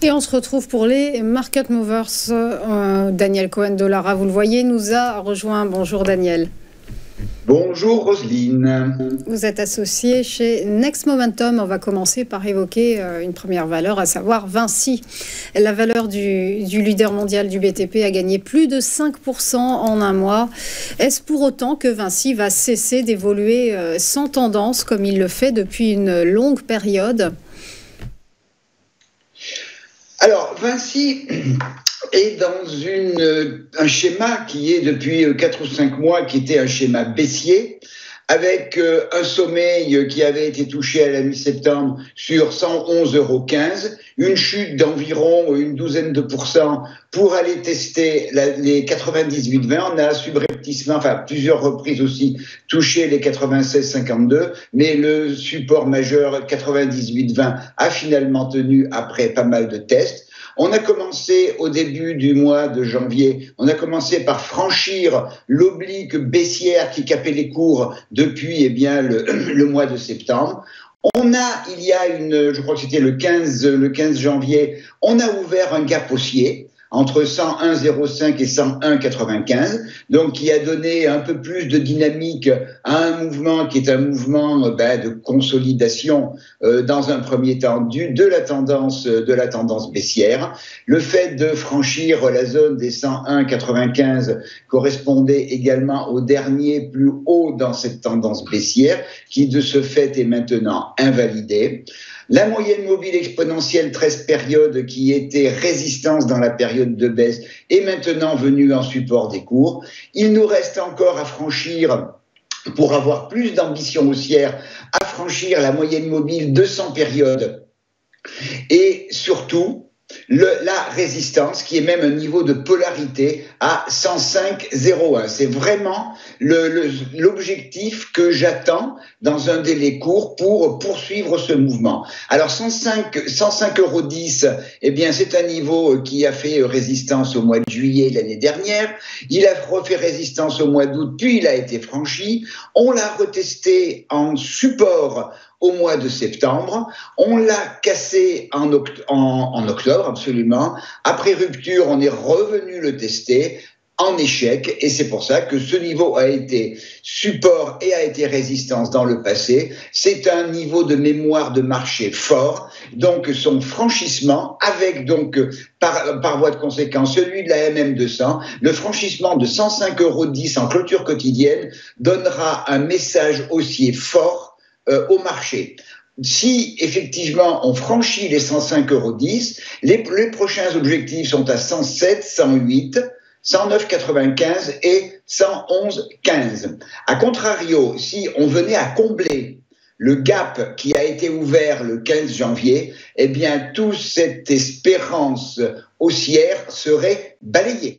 Et on se retrouve pour les Market Movers. Daniel Cohen-Dollara, vous le voyez, nous a rejoint. Bonjour Daniel. Bonjour Roselyne. Vous êtes associé chez Next Momentum. On va commencer par évoquer une première valeur, à savoir Vinci. La valeur du leader mondial du BTP a gagné plus de 5% en un mois. Est-ce pour autant que Vinci va cesser d'évoluer sans tendance comme il le fait depuis une longue période ? Alors, Vinci est dans un schéma qui est depuis 4 ou 5 mois, qui était un schéma baissier, avec un sommet qui avait été touché à la mi-septembre sur 111,15 €, une chute d'environ une douzaine de pourcents pour aller tester les 98,20. On a subrepticement, plusieurs reprises aussi, touché les 96,52, mais le support majeur 98,20 a finalement tenu après pas mal de tests. On a commencé au début du mois de janvier, on a commencé par franchir l'oblique baissière qui capait les cours depuis le mois de septembre. Il y a je crois que c'était le 15 janvier, on a ouvert un gap haussier entre 101,05 et 101,95, donc qui a donné un peu plus de dynamique à un mouvement qui est un mouvement de consolidation dans un premier temps de la tendance baissière. Le fait de franchir la zone des 101,95 correspondait également au dernier plus haut dans cette tendance baissière qui de ce fait est maintenant invalidée. La moyenne mobile exponentielle 13 périodes qui était résistance dans la période de baisse est maintenant venue en support des cours. Il nous reste encore à franchir, pour avoir plus d'ambition haussière, à franchir la moyenne mobile 200 périodes et surtout la résistance qui est même un niveau de polarité à 105,01. C'est vraiment l'objectif que j'attends dans un délai court pour poursuivre ce mouvement. Alors 105,10 €, c'est un niveau qui a fait résistance au mois de juillet l'année dernière. Il a refait résistance au mois d'août, puis il a été franchi. On l'a retesté en support au mois de septembre. On l'a cassé en octobre, absolument. Après rupture, on est revenu le tester en échec, et c'est pour ça que ce niveau a été support et a été résistance dans le passé. C'est un niveau de mémoire de marché fort, donc son franchissement, avec donc par voie de conséquence celui de la MM200, le franchissement de 105,10 € en clôture quotidienne donnera un message haussier fort au marché. Si effectivement on franchit les 105,10 €, les prochains objectifs sont à 107, 108, 109,95 et 111,15. A contrario, si on venait à combler le gap qui a été ouvert le 15 janvier, toute cette espérance haussière serait balayée.